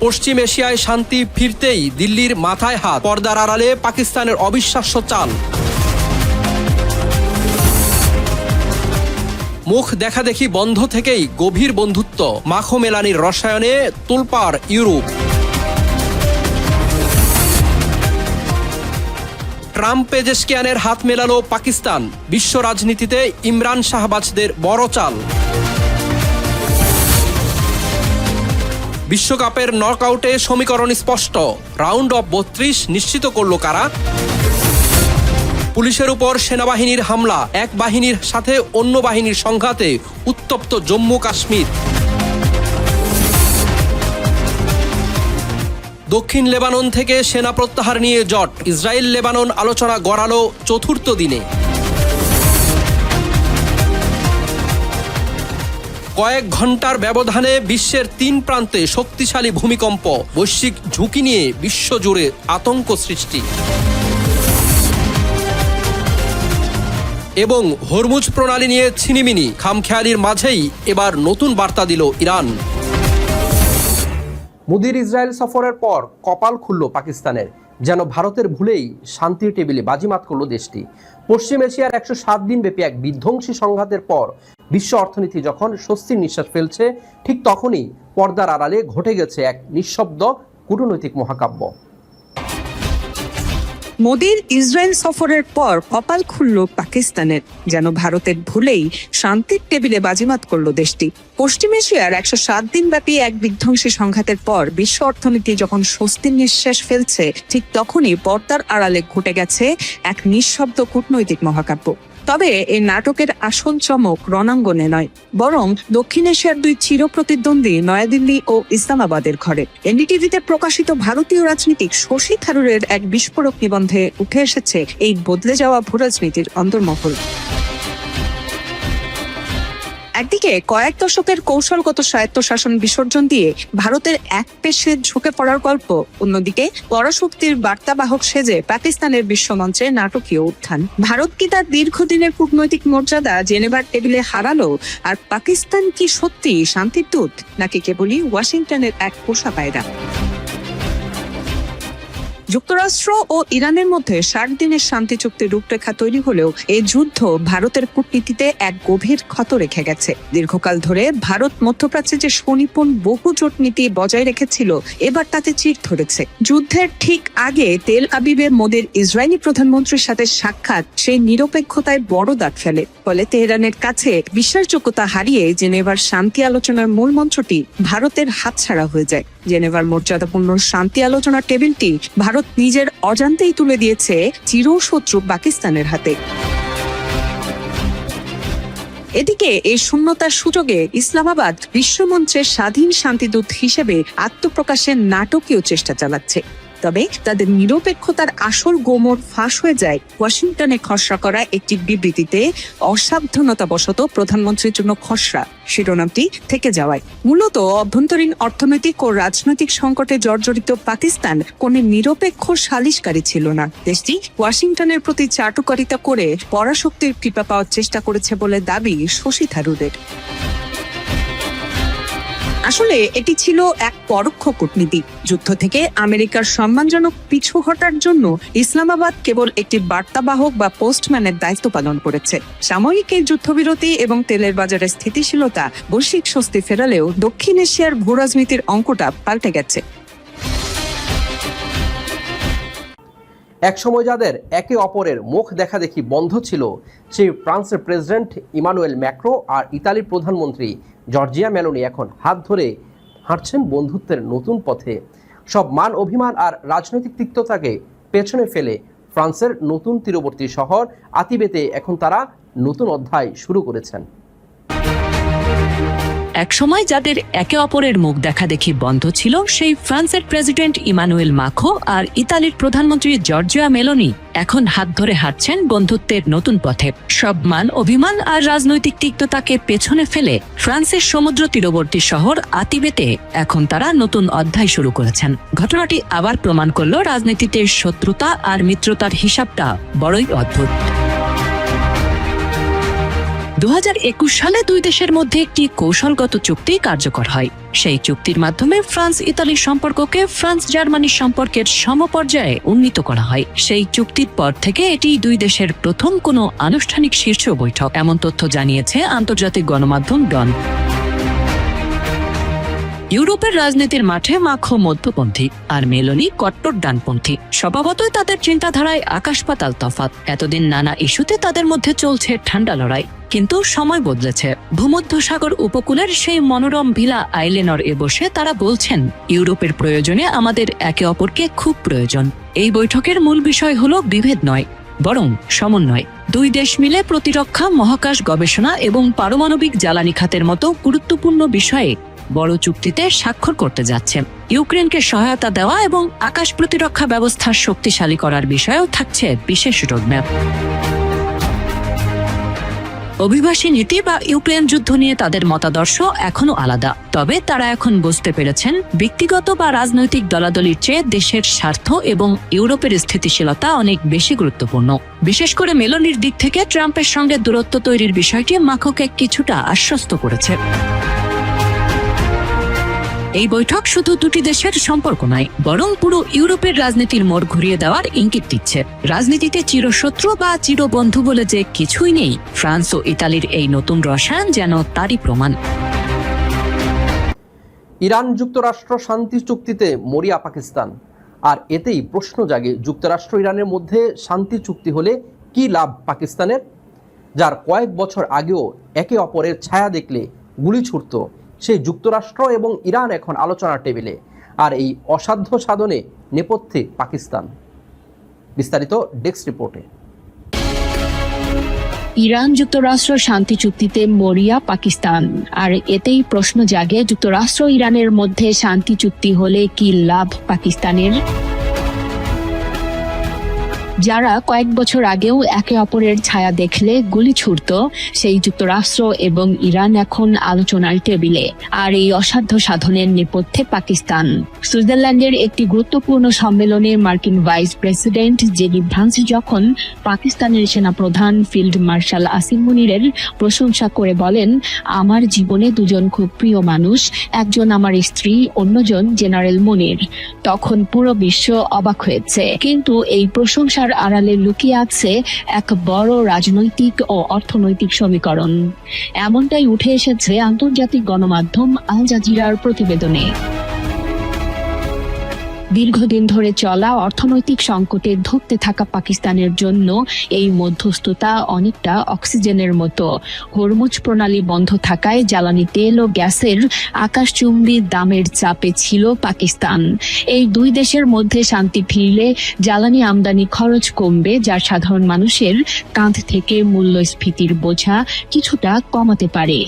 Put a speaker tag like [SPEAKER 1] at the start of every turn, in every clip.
[SPEAKER 1] পশ্চিম এশিয়ায় শান্তি ফিরতেই দিল্লির মাথায় হাত, পর্দার আড়ালে পাকিস্তানের অবিশ্বাস্য চাল। মুখ দেখাদেখি বন্ধ থেকেই গভীর বন্ধুত্ব, মাখো মেলানির রসায়নে তোলপাড় ইউরোপ। ট্রাম্প পেজেশকিয়ানের হাত মেলালো পাকিস্তান, বিশ্ব রাজনীতিতে ইমরান শাহবাজদের বড় চাল। বিশ্বকাপের নকআউটে সমীকরণ স্পষ্ট, রাউন্ড অফ 32 নিশ্চিত করল কারা? পুলিশের উপর সেনাবাহিনীর হামলা, এক বাহিনীর সাথে অন্য বাহিনীর সংঘাতে উত্তপ্ত জম্মু কাশ্মীর। দক্ষিণ লেবানন থেকে সেনা প্রত্যাহার নিয়ে জট, ইসরায়েল লেবানন আলোচনা গড়ালো চতুর্থ দিনে। কয়েক ঘন্টার ব্যবধানে বিশ্বের 3 প্রান্তে শক্তিশালী ভূমিকম্প, বৈশ্বিক ঝুঁকি নিয়ে বিশ্বজুড়ে আতঙ্ক সৃষ্টি। এবং হরমুজ প্রণালী নিয়ে ছিনিমিনি, খামখেয়ালির মাঝেই এবার নতুন বার্তা দিল ইরান। মোদির ইসরায়েল সফরের পর কপাল খুলল পাকিস্তানের, যেন ভারতের ভুলেই শান্তির টেবিলে বাজিমাত করল দেশটি। পশ্চিম এশিয়ার 107 দিন ব্যাপী এক বিধ্বংসী সংঘাতের পর বিশ্ব অর্থনীতি যখন স্বস্তির নিঃশ্বাস ফেলছে, ঠিক তখনই পর্দার আড়ালে ঘটে গেছে এক নিঃশব্দ কূটনৈতিক মহাকাব্য।
[SPEAKER 2] মোদির ইসরায়েল সফরের পর কপাল খুলল পাকিস্তানের, যেন ভারতের ভুলেই শান্তির টেবিলে বাজিমাত করল দেশটি। পশ্চিম এশিয়ার 107 দিন ব্যাপী এক বিধ্বংসী সংঘাতের পর বিশ্ব অর্থনীতি যখন স্বস্তির নিঃশ্বাস ফেলছে, ঠিক তখনই পর্দার আড়ালে ঘটে গেছে এক নিঃশব্দ কূটনৈতিক মহাকাব্য। তবে এই নাটকের আসল চমক রণাঙ্গনে নয়, বরং দক্ষিণ এশিয়ার 2 চিরপ্রতিদ্বন্দ্বী নয়াদিল্লি ও ইসলামাবাদের ঘরে। এনডিটিভিতে প্রকাশিত ভারতীয় রাজনীতিক শশী থারুরের এক বিস্ফোরক নিবন্ধে উঠে এসেছে এই বদলে যাওয়া ভূরাজনীতির অন্তর্মহল। একদিকে কয়েক দশকের কৌশলগত স্বায়ত্তশাসন বিসর্জন দিয়ে ভারতের এক পেশে ঝুঁকে পড়ার গল্প, অন্যদিকে পরাশক্তির বার্তাবাহক সেজে পাকিস্তানের বিশ্বমঞ্চে নাটকীয় উত্থান। ভারত কি তার দীর্ঘদিনের কূটনৈতিক মর্যাদা জেনেভার টেবিলে হারালো? আর পাকিস্তান কি সত্যি শান্তির দূত, নাকি কেবলই ওয়াশিংটনের এক পোষা পায়রা? যুক্তরাষ্ট্র ও ইরানের মধ্যে 60 দিনের শান্তি চুক্তির রূপরেখা তৈরি হলেও এই যুদ্ধ ভারতের কূটনীতিতে এক গভীর ক্ষত রেখে গেছে। দীর্ঘকাল ধরে ভারত মধ্যপ্রাচ্যে যে সুনিপুণ বহু জোট নীতি বজায় রেখেছিল, এবার তাতে চির ধরেছে। যুদ্ধের ঠিক আগে তেল আবিবে মোদির ইসরায়েলি প্রধানমন্ত্রীর সাথে সাক্ষাৎ সেই নিরপেক্ষতায় বড় দাগ ফেলে। ফলে তেহরানের কাছে বিশ্বাসযোগ্যতা হারিয়ে জেনেভার শান্তি আলোচনার মূল মঞ্চটি ভারতের হাতছাড়া হয়ে যায়। জেনেভার মর্যাদাপূর্ণ শান্তি আলোচনার টেবিলটি ভারত নিজের অজান্তেই তুলে দিয়েছে চিরশত্রু পাকিস্তানের হাতে। এদিকে এই শূন্যতার সুযোগে ইসলামাবাদ বিশ্বমঞ্চের স্বাধীন শান্তিদূত হিসেবে আত্মপ্রকাশের নাটকীয় চেষ্টা চালাচ্ছে। তবে তাদের নিরপেক্ষতার আসল গোমর ফাঁস হয়ে যায় ওয়াশিংটনে খসড়া করা একটি বিবৃতিতে অসাবধানতাবশত প্রধানমন্ত্রীর জন্য খসড়া শিরোনামটি থেকে যাওয়ায়। মূলত অভ্যন্তরীণ অর্থনৈতিক ও রাজনৈতিক সংকটে জর্জরিত পাকিস্তান কোনো নিরপেক্ষ সালিশকারী ছিল না। দেশটি ওয়াশিংটনের প্রতি চাটুকারিতা করে পরাশক্তির কৃপা পাওয়ার চেষ্টা করেছে বলে দাবি শশী থারুরের। আসলে এটি ছিল এক পরোক্ষ কূটনীতি। যুদ্ধ থেকে আমেরিকার সম্মানজনক পিছু হটার জন্য ইসলামাবাদ কেবল একটি বার্তাবাহক বা পোস্টম্যানের দায়িত্ব পালন করেছে। সাময়িক এই যুদ্ধবিরতি এবং তেলের বাজারের স্থিতিশীলতা বৈশ্বিক স্বস্তি ফেরালেও দক্ষিণ এশিয়ার ভূরাজনীতির অঙ্কটা পাল্টে গেছে।
[SPEAKER 1] একসময় যাদের একে অপরের মুখ দেখাদেখি বন্ধ ছিল, সেই ফ্রান্সের প্রেসিডেন্ট ইমানুয়েল ম্যাক্রো আর ইতালির প্রধানমন্ত্রী জর্জিয়া মেলোনি এখন হাত ধরে হাঁটছেন বন্ধুত্বের নতুন পথে। সব মান অভিমান আর রাজনৈতিক তিক্ততাকে পেছনে ফেলে ফ্রান্সের নতুন তীরবর্তী শহর আতিবেতে এখন তারা নতুন অধ্যায় শুরু করেছেন।
[SPEAKER 3] একসময় যাদের একে অপরের মুখ দেখাদেখি বন্ধ ছিল, সেই ফ্রান্সের প্রেসিডেন্ট ইমানুয়েল মাখো আর ইতালির প্রধানমন্ত্রী জর্জিয়া মেলোনি এখন হাত ধরে হাঁটছেন বন্ধুত্বের নতুন পথে। সব মান অভিমান আর রাজনৈতিক তিক্ততাকে পেছনে ফেলে ফ্রান্সের সমুদ্র তীরবর্তী শহর আতিবেতে এখন তারা নতুন অধ্যায় শুরু করেছেন। ঘটনাটি আবার প্রমাণ করল রাজনীতিতে শত্রুতা আর মিত্রতার হিসাবটা বড়ই অদ্ভুত। 2021 সালে দুই দেশের মধ্যে একটি কৌশলগত চুক্তি কার্যকর হয়। সেই চুক্তির মাধ্যমে ফ্রান্স ইতালির সম্পর্ককে ফ্রান্স জার্মানির সম্পর্কের সমপর্যায়ে উন্নীত করা হয়। সেই চুক্তির পর থেকে এটি দুই দেশের প্রথম কোনো আনুষ্ঠানিক শীর্ষ বৈঠক, এমন তথ্য জানিয়েছে আন্তর্জাতিক গণমাধ্যম ডন। ইউরোপের রাজনীতির মাঠে মাখো মধ্যপন্থী আর মেলোনি কট্টর ডানপন্থী। স্বভাবতই তাদের চিন্তাধারায় আকাশ পাতাল তফাৎ। এতদিন নানা ইস্যুতে তাদের মধ্যে চলছে ঠান্ডা লড়াই, কিন্তু সময় বদলেছে। ভূমধ্যসাগর উপকূলের সেই মনোরম ভিলা আইলেনর-এ বসে তারা বলছেন, ইউরোপের প্রয়োজনে আমাদের একে অপরকে খুব প্রয়োজন। এই বৈঠকের মূল বিষয় হলো বিভেদ নয়, বরং সমন্বয়। দুই দেশ মিলে প্রতিরক্ষা, মহাকাশ গবেষণা এবং পারমাণবিক জ্বালানি খাতের মতো গুরুত্বপূর্ণ বিষয়ে বড় চুক্তিতে স্বাক্ষর করতে যাচ্ছে। ইউক্রেনকে সহায়তা দেওয়া এবং আকাশ প্রতিরক্ষা ব্যবস্থা শক্তিশালী করার বিষয়েও থাকছে বিশেষ রোডম্যাপ। অভিবাসী নীতি বা ইউক্রেন যুদ্ধ নিয়ে তাদের মতাদর্শ এখনো আলাদা, তবে তারা এখন বুঝতে পেরেছেন ব্যক্তিগত বা রাজনৈতিক দলাদলির চেয়ে দেশের স্বার্থ এবং ইউরোপের স্থিতিশীলতা অনেক বেশি গুরুত্বপূর্ণ। বিশেষ করে মেলোনির দিক থেকে ট্রাম্পের সঙ্গে দূরত্ব তৈরির বিষয়টি মাখোকে কিছুটা আশ্বস্ত করেছে। এই বৈঠক শুধু দুটি দেশের সম্পর্ক নয়, বরং পুরো ইউরোপের রাজনীতির মোড় ঘুরিয়ে দেওয়ার ইঙ্গিত দিচ্ছে। রাজনীতিতে চিরশত্রু বা চিরবন্ধু বলে যে কিছুই নেই, ফ্রান্স ও ইতালির এই নতুন রসায়ন যেন তারই প্রমাণ।
[SPEAKER 1] ইরান যুক্তরাষ্ট্র শান্তি চুক্তিতে মরিয়া পাকিস্তান, আর এতেই প্রশ্ন জাগে যুক্তরাষ্ট্র ইরানের মধ্যে শান্তি চুক্তি হলে কি লাভ পাকিস্তানের, যার কয়েক বছর আগেও একে অপরের ছায়া দেখলে গুলি ছুড়ত সেই যুক্তরাষ্ট্র এবং ইরান এখন আলোচনার টেবিলে, আর এই অসাধ্য সাধনে নেপথ্যে পাকিস্তান। বিস্তারিত ডেস্ক রিপোর্টে।
[SPEAKER 4] ইরান যুক্তরাষ্ট্র শান্তি চুক্তিতে মরিয়া পাকিস্তান, আর এতেই প্রশ্ন জাগে যুক্তরাষ্ট্র ইরানের মধ্যে শান্তি চুক্তি হলে কি লাভ পাকিস্তানের। যারা কয়েক বছর আগেও একে অপরের ছায়া দেখলে গুলি ছুড়ত সেই যুক্তরাষ্ট্র এবং ইরান এখন আলোচনার টেবিলে, আর এই অসাধ্য সাধনের নেপথ্যে পাকিস্তান। সুইজারল্যান্ডের একটি গুরুত্বপূর্ণ সম্মেলনে মার্কিন ভাইস প্রেসিডেন্ট জেডি ভান্স যখন পাকিস্তানের সেনাপ্রধান ফিল্ড মার্শাল আসিম মুনিরের প্রশংসা করে বলেন, আমার জীবনে দুজন খুব প্রিয় মানুষ, একজন আমার স্ত্রী, অন্যজন জেনারেল মুনির, তখন পুরো বিশ্ব অবাক হয়েছে। কিন্তু এই প্রশংসা আড়ালে লুকিয়ে আছে এক বড় রাজনৈতিক ও অর্থনৈতিক সমীকরণ। এমনটাই উঠে এসেছে আন্তর্জাতিক গণমাধ্যম আল জাজিরার প্রতিবেদনে। দীর্ঘদিন ধরে চলা অর্থনৈতিক সংকটে ধুঁকতে থাকা পাকিস্তানের জন্য এই মধ্যস্থতা অনেকটা অক্সিজেনের মতো। হরমুজ প্রণালী বন্ধ থাকায় জ্বালানি তেল ও গ্যাসের আকাশচুম্বী দামের চাপে ছিল পাকিস্তান। এই দুই দেশের মধ্যে শান্তি ফিরলে জ্বালানি আমদানি খরচ কমবে, যা সাধারণ মানুষের কাঁধ থেকে মূল্যস্ফীতির বোঝা কিছুটা কমাতে পারে।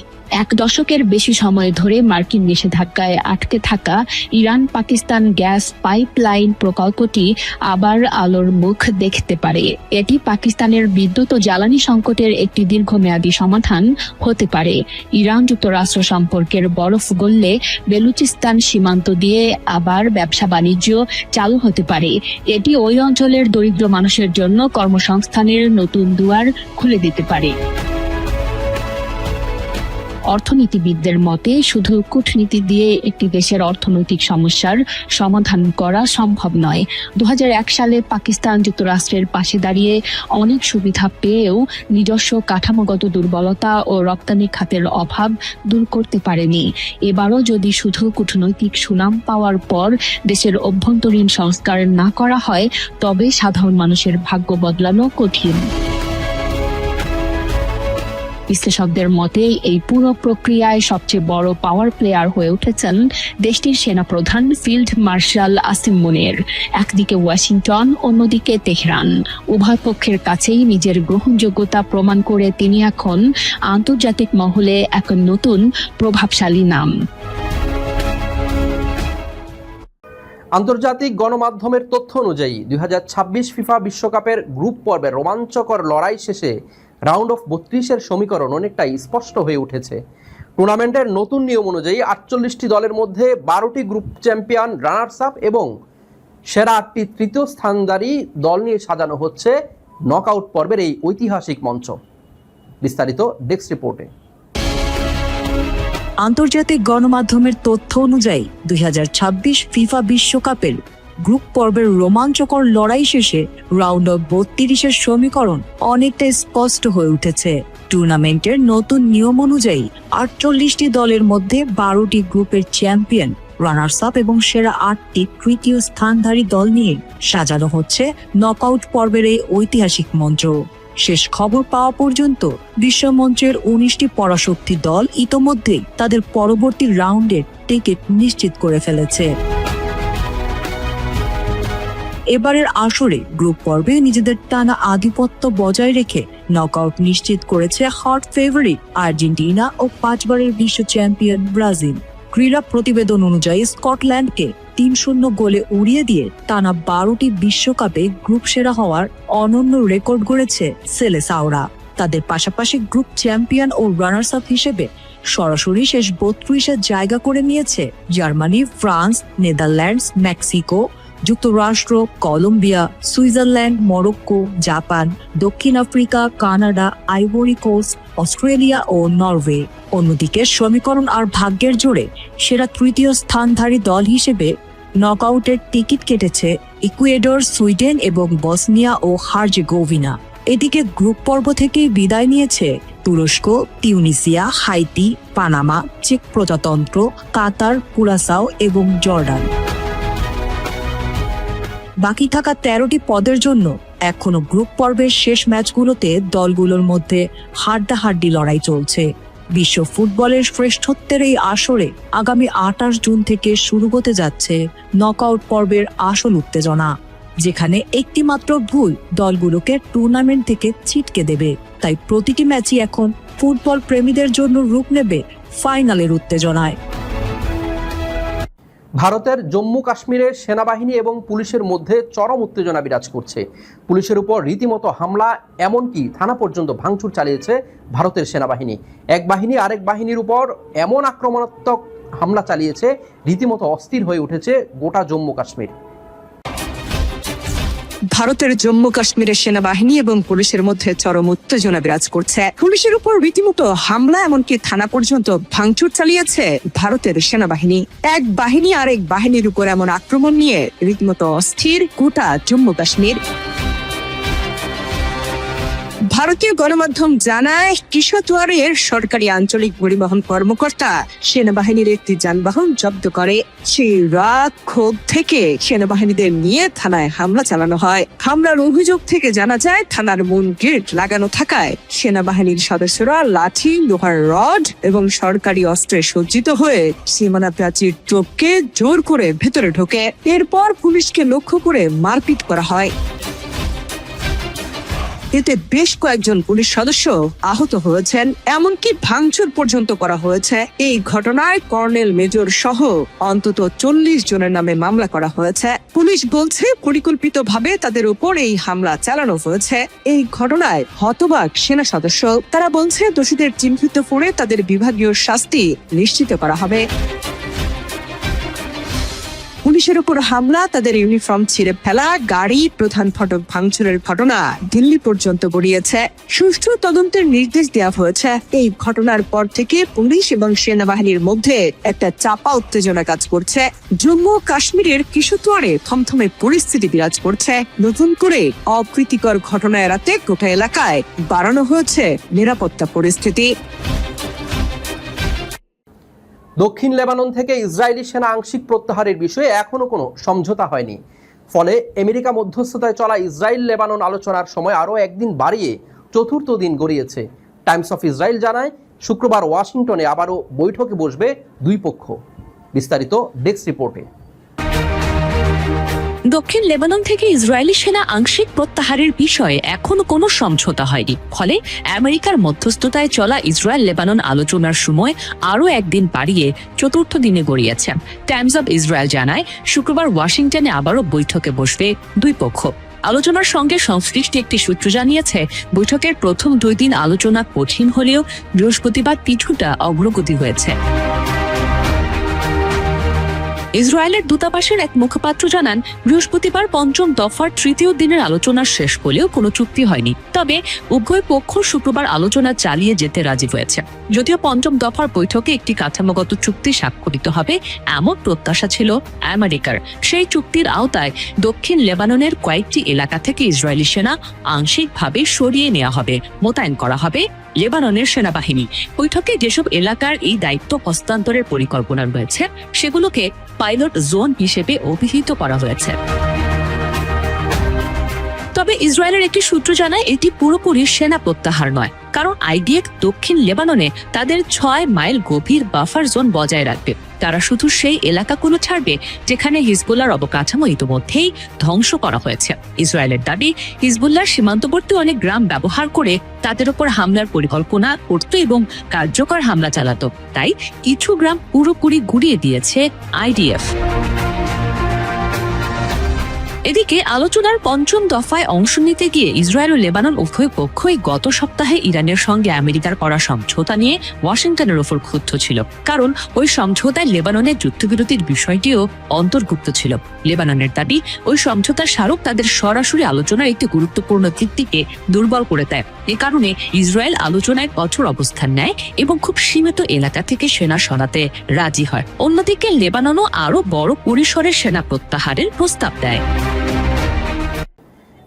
[SPEAKER 4] এক দশকের বেশি সময় ধরে মার্কিন নিষেধাজ্ঞায় আটকে থাকা ইরান পাকিস্তান গ্যাস পাইপলাইন প্রকল্পটি আবার আলোর মুখ দেখতে পারে। এটি পাকিস্তানের বিদ্যুৎ ও জ্বালানি সংকটের একটি দীর্ঘমেয়াদী সমাধান হতে পারে। ইরান যুক্তরাষ্ট্র সম্পর্কের বরফ গললে বেলুচিস্তান সীমান্ত দিয়ে আবার ব্যবসা বাণিজ্য চালু হতে পারে। এটি ওই অঞ্চলের দরিদ্র মানুষের জন্য কর্মসংস্থানের নতুন দুয়ার খুলে দিতে পারে। অর্থনীতিবিদদের মতে শুধু কূটনীতি দিয়ে একটি দেশের অর্থনৈতিক সমস্যার সমাধান করা সম্ভব নয়। 2001 সালে পাকিস্তান যুক্তরাষ্ট্রের পাশে দাঁড়িয়ে অনেক সুবিধা পেয়েও নিজস্ব কাঠামোগত দুর্বলতা ও রপ্তানি খাতের অভাব দূর করতে পারেনি। এবারও যদি শুধু কূটনৈতিক সুনাম পাওয়ার পর দেশের অভ্যন্তরীণ সংস্কার না করা হয়, তবে সাধারণ মানুষের ভাগ্য বদলানো কঠিন। বিশ্লেষকদের মতে এই পুরো প্রক্রিয়ায় সবচেয়ে বড় পাওয়ার প্লেয়ার হয়ে উঠেছেন দেশটির সেনাপ্রধান ফিল্ড মার্শাল আসিম মুনির। একদিকে ওয়াশিংটন, অন্যদিকে তেহরান। উভয় পক্ষের কাছেই নিজের গ্রহণযোগ্যতা প্রমাণ করে তিনি এখন আন্তর্জাতিক মহলে এক নতুন প্রভাবশালী নাম।
[SPEAKER 1] আন্তর্জাতিক গণমাধ্যমের তথ্য অনুযায়ী 2026 ফিফা বিশ্বকাপের গ্রুপ পর্বের রোমাঞ্চকর লড়াই শেষে রাউন্ড অফ 32-এর সমীকরণ অনেকটাই স্পষ্ট হয়ে উঠেছে। টুর্নামেন্টের নতুন নিয়ম অনুযায়ী 48টি দলের মধ্যে 12টি গ্রুপ চ্যাম্পিয়ন, রানার্স আপ এবং সেরা 8টি তৃতীয় স্থানধারী দল নিয়ে সাজানো হচ্ছে নকআউট পর্বের এই ঐতিহাসিক মঞ্চ। বিস্তারিত ডেস্ক রিপোর্টে।
[SPEAKER 3] আন্তর্জাতিক গণমাধ্যমের তথ্য অনুযায়ী 2026 ফিফা বিশ্বকাপের গ্রুপ পর্বের রোমাঞ্চকর লড়াই শেষে রাউন্ড অফ 32-এর সমীকরণ অনেকটা স্পষ্ট হয়ে উঠেছে। টুর্নামেন্টের নতুন নিয়ম অনুযায়ী 48টি দলের মধ্যে 12টি গ্রুপের চ্যাম্পিয়ন, রানার্স আপ এবং সেরা 8টি তৃতীয় স্থানধারী দল নিয়ে সাজানো হচ্ছে নকআউট পর্বের এই ঐতিহাসিক মঞ্চ। শেষ খবর পাওয়া পর্যন্ত বিশ্বমঞ্চের 19টি পরাশক্তি দল ইতোমধ্যেই তাদের পরবর্তী রাউন্ডের টিকিট নিশ্চিত করে ফেলেছে। এবারের আসরে গ্রুপ পর্বে নিজেদের টানা আধিপত্য বজায় রেখে নকআউট নিশ্চিত করেছে হট ফেভারিট আর্জেন্টিনা ও 5 বারের বিশ্ব চ্যাম্পিয়ন ব্রাজিল। ক্রীড়া প্রতিবেদন অনুযায়ী স্কটল্যান্ডকে 3-0 গোলে উড়িয়ে দিয়ে টানা 12টি বিশ্বকাপে গ্রুপ সেরা হওয়ার অনন্য রেকর্ড গড়েছে সেলেসাওরা। তাদের পাশাপাশি গ্রুপ চ্যাম্পিয়ন ও রানার্স আপ হিসেবে সরাসরি শেষ 32-এ জায়গা করে নিয়েছে জার্মানি, ফ্রান্স, নেদারল্যান্ডস, মেক্সিকো, যুক্তরাষ্ট্র, কলম্বিয়া, সুইজারল্যান্ড, মরক্কো, জাপান, দক্ষিণ Africa, Canada, Ivory Coast, Australia ও নরওয়ে। অন্যদিকে সমীকরণ আর ভাগ্যের জোরে সেরা তৃতীয় স্থানধারী দল হিসেবে নকআউটের টিকিট কেটেছে ইকুয়েডর, সুইডেন এবং বসনিয়া ও হার্জেগোভিনা। এদিকে গ্রুপ পর্ব থেকেই বিদায় নিয়েছে তুরস্ক, তিউনিসিয়া, হাইতি, পানামা, চেক প্রজাতন্ত্র, কাতার, কুরাসাও এবং জর্ডান। বাকি থাকা 13টি পদের জন্য এখনো গ্রুপ পর্বের শেষ ম্যাচগুলোতে দলগুলোর মধ্যে হাড্ডাহাড্ডি লড়াই চলছে। বিশ্ব ফুটবলের শ্রেষ্ঠত্বের এই আসরে আগামী 28 জুন থেকে শুরু হতে যাচ্ছে নকআউট পর্বের আসল উত্তেজনা, যেখানে একটি মাত্র ভুল দলগুলোকে টুর্নামেন্ট থেকে ছিটকে দেবে। তাই প্রতিটি ম্যাচই এখন ফুটবল প্রেমীদের জন্য রূপ নেবে ফাইনালের উত্তেজনায়।
[SPEAKER 1] ভারতের জম্মু কাশ্মীরের সেনাবাহিনী এবং পুলিশের মধ্যে চরম উত্তেজনা বিরাজ করছে। পুলিশের উপর রীতিমতো হামলা, এমনকি থানা পর্যন্ত ভাঙচুর চালিয়েছে ভারতের সেনাবাহিনী। এক বাহিনী আরেক বাহিনীর উপর এমন আক্রমণাত্মক হামলা চালিয়েছে, রীতিমতো অস্থির হয়ে উঠেছে গোটা জম্মু কাশ্মীর।
[SPEAKER 2] ভারতের জম্মু কাশ্মীরের সেনাবাহিনী এবং পুলিশের মধ্যে চরম উত্তেজনা বিরাজ করছে। পুলিশের উপর রীতিমতো হামলা, এমনকি থানা পর্যন্ত ভাঙচুর চালিয়েছে ভারতের সেনাবাহিনী। এক বাহিনী আরেক বাহিনীর উপর এমন আক্রমণ নিয়ে রীতিমতো অস্থির গোটা জম্মু কাশ্মীর। ভারতীয় গণমাধ্যম জানায়, কিশতওয়াড়ের সরকারি আঞ্চলিক পরিবহন কর্মকর্তা সেনাবাহিনীর একটি যানবাহন জব্দ করে। সেই রাগ ক্ষোভ থেকে সেনাবাহিনীদের নিয়ে থানায় হামলা চালানো হয়। হামলার অভিযোগ থেকে জানা যায়, থানার মূল গেট লাগানো থাকায় সেনাবাহিনীর সদস্যরা লাঠি, লোহার রড এবং সরকারি অস্ত্রে সজ্জিত হয়ে সীমানা প্রাচীর টপকে জোর করে ভেতরে ঢোকে। এরপর পুলিশকে লক্ষ্য করে মারপিট করা হয়। এতে বেশ কয়েকজন পুলিশ সদস্য আহত হয়েছেন, এমনকি ভাঙচুর পর্যন্ত করা হয়েছে। এই ঘটনায় কর্নেল, মেজর সহ অন্তত 40 জনের নামে মামলা করা হয়েছে। পুলিশ বলছে, পরিকল্পিতভাবে তাদের উপর এই হামলা চালানো হয়েছে। এই ঘটনায় হতবাক সেনা সদস্য। তারা বলছে, দোষীদের চিহ্নিত করে তাদের বিভাগীয় শাস্তি নিশ্চিত করা হবে। পুলিশের উপর হামলা, তাদের ইউনিফর্ম ছিঁড়ে ফেলা, গাড়ি, প্রধান ফটক ভাঙচুরের ঘটনা দিল্লি পর্যন্ত গড়িয়েছে। সুষ্ঠু তদন্তের নির্দেশ দেওয়া হয়েছে। এই ঘটনার পর থেকে পুলিশ এবং সেনাবাহিনীর মধ্যে একটা চাপা উত্তেজনা কাজ করছে। জম্মু কাশ্মীরের কিশতওয়াড়ে থমথমে পরিস্থিতি বিরাজ করছে। নতুন করে অপ্রীতিকর ঘটনা এড়াতে গোটা এলাকায় বাড়ানো হয়েছে নিরাপত্তা পরিস্থিতি।
[SPEAKER 1] দক্ষিণ লেবানন থেকে ইসরায়েলি সেনা আংশিক প্রত্যাহারের বিষয়ে এখনো কোনো সমঝোতা হয়নি। ফলে আমেরিকা মধ্যস্থতায় চলা ইসরায়েল লেবানন আলোচনার সময় আরও একদিন বাড়িয়ে 4র্থ দিন গড়িয়েছে। টাইমস অফ ইসরায়েল জানায়, শুক্রবার ওয়াশিংটনে আবারও বৈঠকে বসবে দুই পক্ষ। বিস্তারিত ডেস্ক রিপোর্টে।
[SPEAKER 3] দক্ষিণ লেবানন থেকে ইসরায়েলি সেনা আংশিক প্রত্যাহারের বিষয়ে এখনো কোনো সমঝোতা হয়নি। ফলে আমেরিকার মধ্যস্থতায় চলা ইসরায়েল লেবানন আলোচনার সময় আরও একদিন বাড়িয়ে 4র্থ দিনে গড়িয়েছে। টাইমস অব ইসরায়েল জানায়, শুক্রবার ওয়াশিংটনে আবারও বৈঠকে বসবে দুই পক্ষ। আলোচনার সঙ্গে সংশ্লিষ্ট একটি সূত্র জানিয়েছে, বৈঠকের প্রথম 2 দিন আলোচনা কঠিন হলেও বৃহস্পতিবার কিছুটা অগ্রগতি হয়েছে। ইসরায়েলের দূতাবাসের এক মুখপাত্র জানান, বৃহস্পতিবার পঞ্চম দফার তৃতীয় দিনের আলোচনা শেষ হলেও কোনো চুক্তি হয়নি। তবে উভয় পক্ষ শুক্রবার আলোচনা চালিয়ে যেতে রাজি হয়েছে। যদিও পঞ্চম দফার বৈঠকে একটি কাঠামোগত চুক্তি স্বাক্ষরিত হবে এমন প্রত্যাশা ছিল আমেরিকার। সেই চুক্তির আওতায় দক্ষিণ লেবাননের কয়েকটি এলাকা থেকে ইসরায়েলি সেনা আংশিকভাবে সরিয়ে নেওয়া হবে, মোতায়েন করা হবে লেবাননের সেনাবাহিনী। বৈঠকে যেসব এলাকার এই দায়িত্ব হস্তান্তরের পরিকল্পনা রয়েছে সেগুলোকে পাইলট জোন হিসেবে অভিহিত করা হয়েছে। তবে ইসরায়েলের একটি সূত্র জানায় এটি পুরোপুরি সেনা প্রত্যাহার নয়, কারণ আইডিএফ দক্ষিণ লেবাননে তাদের 6 মাইল গভীর বাফার জোন বজায় রাখবে। তারা শুধু সেই এলাকাগুলো ছাড়বে যেখানে হিজবুল্লাহর অবকাঠামো ইতিমধ্যেই ধ্বংস করা হয়েছে। ইসরায়েলের দাবি, হিজবুল্লাহর সীমান্তবর্তী অনেক গ্রাম ব্যবহার করে তাদের উপর হামলার পরিকল্পনা করত এবং কার্যকর হামলা চালাতো। তাই কিছু গ্রাম পুরোপুরি গুড়িয়ে দিয়েছে আইডিএফ। এদিকে আলোচনার পঞ্চম দফায় অংশ নিতে গিয়ে ইসরায়েল ও লেবানন উভয় পক্ষই গত সপ্তাহে ইরানের সঙ্গে আমেরিকার করা সমঝোতা নিয়ে ওয়াশিংটনের ওপর ক্ষুব্ধ ছিল, কারণ ওই সমঝোতায় লেবাননের যুদ্ধবিরতির বিষয়টিও অন্তর্ভুক্ত ছিল। লেবাননের দাবি, ওই সমঝোতার স্মারক তাদের সরাসরি আলোচনার একটি গুরুত্বপূর্ণ ভিত্তিকে দুর্বল করে দেয়। এ কারণে ইসরায়েল আলোচনায় কঠোর অবস্থান নেয় এবং খুব সীমিত এলাকা থেকে সেনা সরাতে রাজি হয়। অন্যদিকে লেবাননও আরো বড় পরিসরের সেনা প্রত্যাহারের প্রস্তাব দেয়।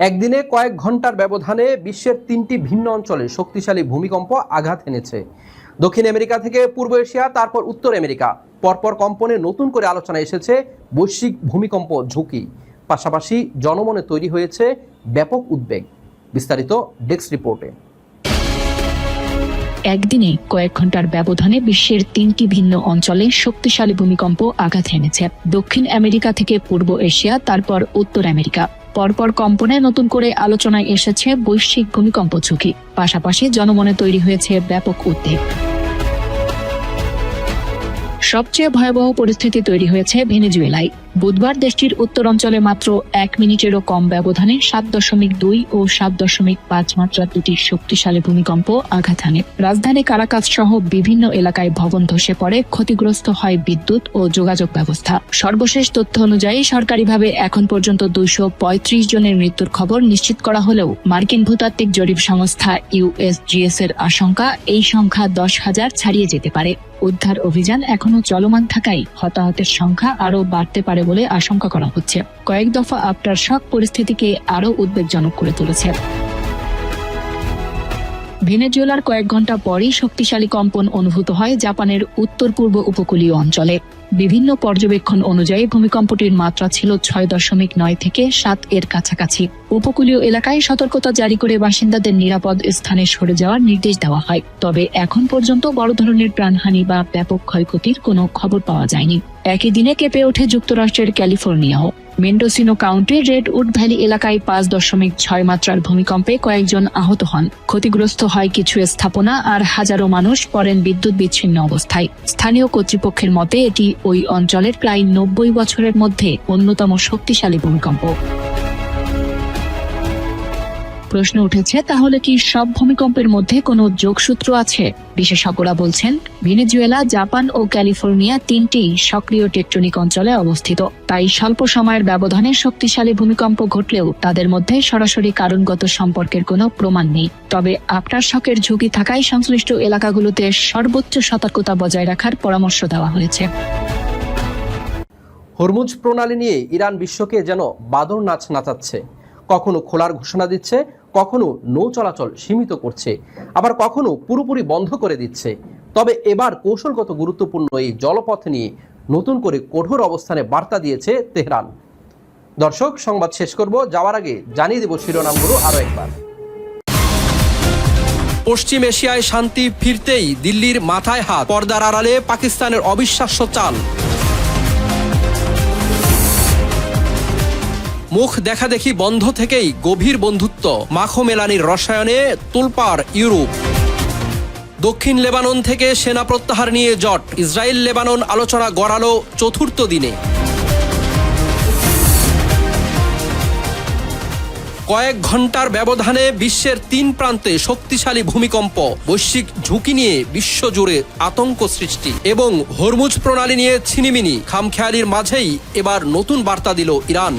[SPEAKER 1] একদিনে কয়েক ঘন্টার ব্যবধানে বিশ্বের 3টি ভিন্ন অঞ্চলে শক্তিশালী ভূমিকম্প আঘাত এনেছে। দক্ষিণ আমেরিকা থেকে পূর্ব এশিয়া, তারপর উত্তর আমেরিকা। পরপর কম্পনে নতুন করে আলোচনায় এসেছে বৈশ্বিক ভূমিকম্প ঝুঁকি। পাশাপাশি জনমনে তৈরি হয়েছে ব্যাপক উদ্বেগ। বিস্তারিত ডেস্ক রিপোর্টে।
[SPEAKER 4] একদিনে কয়েক ঘন্টার ব্যবধানে বিশ্বের 3টি ভিন্ন অঞ্চলে শক্তিশালী ভূমিকম্প আঘাত এনেছে। দক্ষিণ আমেরিকা থেকে পূর্ব এশিয়া, তারপর উত্তর আমেরিকা। পরপর কম্পনে নতুন করে আলোচনায় এসেছে বৈশ্বিক ভূমিকম্প ঝুঁকি। পাশাপাশি জনমনে তৈরি হয়েছে ব্যাপক উদ্বেগ। সবচেয়ে ভয়াবহ পরিস্থিতি তৈরি হয়েছে ভেনেজুয়েলায়। বুধবার দেশটির উত্তর অঞ্চলে মাত্র 1 মিনিটেরও কম ব্যবধানে 7.2 ও 7.5 মাত্রার দুটি শক্তিশালী ভূমিকম্প আঘাত হানে। রাজধানী কারাকাস সহ বিভিন্ন এলাকায় ভবন ধসে পড়ে, ক্ষতিগ্রস্ত হয় বিদ্যুৎ ও যোগাযোগ ব্যবস্থা। সর্বশেষ তথ্য অনুযায়ী সরকারিভাবে এখন পর্যন্ত 235 জনের মৃত্যুর খবর নিশ্চিত করা হলেও মার্কিন ভূতাত্ত্বিক জরিপ সংস্থা USGS এর আশঙ্কা এই সংখ্যা 10,000 ছাড়িয়ে যেতে পারে। উদ্ধার অভিযান এখনো চলমান থাকায় হতাহতের সংখ্যা আরো বাড়তে পারে বলে আশঙ্কা করা হচ্ছে। কয়েক দফা আফটার শক পরিস্থিতিকে আরো উদ্বেগজনক করে তুলেছে। ভেনেজুয়েলার কয়েক ঘন্টা পরই শক্তিশালী কম্পন অনুভূত হয় জাপানের উত্তর পূর্ব উপকূলীয় অঞ্চলে। বিভিন্ন পর্যবেক্ষণ অনুযায়ী ভূমিকম্পটির মাত্রা ছিল 6.9 থেকে 7 এর কাছাকাছি। উপকূলীয় এলাকায় সতর্কতা জারি করে বাসিন্দাদের নিরাপদ স্থানে সরে যাওয়ার নির্দেশ দেওয়া হয়। তবে এখন পর্যন্ত বড় ধরনের প্রাণহানি বা ব্যাপক ক্ষয়ক্ষতির কোনো খবর পাওয়া যায়নি। একই দিনে কেঁপে ওঠে যুক্তরাষ্ট্রের ক্যালিফোর্নিয়াও। মেন্ডোসিনো কাউন্টির রেডউড ভ্যালি এলাকায় 5.6 মাত্রার ভূমিকম্পে কয়েকজন আহত হন। ক্ষতিগ্রস্ত হয় কিছু স্থাপনা, আর হাজারো মানুষ পড়েন বিদ্যুৎ বিচ্ছিন্ন অবস্থায়। স্থানীয় কর্তৃপক্ষের মতে এটি ওই অঞ্চলের প্রায় 90 বছরের মধ্যে অন্যতম শক্তিশালী ভূমিকম্প। প্রশ্ন উঠেছে, তাহলে কি সব ভূমিকম্পের মধ্যে কোনো যোগসূত্র আছে? বিশেষজ্ঞরা বলছেন, ভেনেজুয়েলা, জাপান ও ক্যালিফোর্নিয়া 3টি সক্রিয় টেকটনিক অঞ্চলে অবস্থিত। তাই স্বল্প সময়ের ব্যবধানে শক্তিশালী ভূমিকম্প ঘটলেও তাদের মধ্যে সরাসরি কারণগত সম্পর্কের কোনো প্রমাণ নেই। তবে আফটার শকের ঝুঁকি থাকায় সংশ্লিষ্ট এলাকাগুলোতে সর্বোচ্চ সতর্কতা বজায় রাখার পরামর্শ দেওয়া হয়েছে।
[SPEAKER 1] হরমুজ প্রণালী নিয়ে ইরান বিশ্বকে যেন বাদর নাচ নাচাচ্ছে। কখনো খোলার ঘোষণা দিচ্ছে, কখনো নৌ চলাচল সীমিত করছে, আবার কখনো পুরোপুরি বন্ধ করে দিচ্ছে। তবে এবার কৌশলগত গুরুত্বপূর্ণ এই জলপথ নিয়ে নতুন করে কঠোর অবস্থানে বার্তা দিয়েছে তেহরান। দর্শক, সংবাদ শেষ করব, যাওয়ার আগে জানিয়ে দেব শিরোনামগুলো আরো একবার। পশ্চিম এশিয়ায় শান্তি ফিরতেই দিল্লির মাথায় হাত, পর্দার আড়ালে পাকিস্তানের অবিশ্বাস্য চাল। মুখ দেখাদেখি বন্ধ থেকেই গভীর বন্ধুত্ব, মাখো মেলানির রসায়নে তোলপাড় ইউরোপ। দক্ষিণ লেবানন থেকে সেনা প্রত্যাহার নিয়ে জট, ইসরায়েল লেবানন আলোচনা গড়ালো 4র্থ দিনে। কয়েক ঘন্টার ব্যবধানে বিশ্বের 3 প্রান্তে শক্তিশালী ভূমিকম্প, বৈশ্বিক ঝুঁকি নিয়ে বিশ্বজুড়ে আতঙ্ক সৃষ্টি এবং হরমুজ প্রণালী নিয়ে ছিনিমিনি খামখেয়ালির মাঝেই এবার নতুন বার্তা দিল ইরান।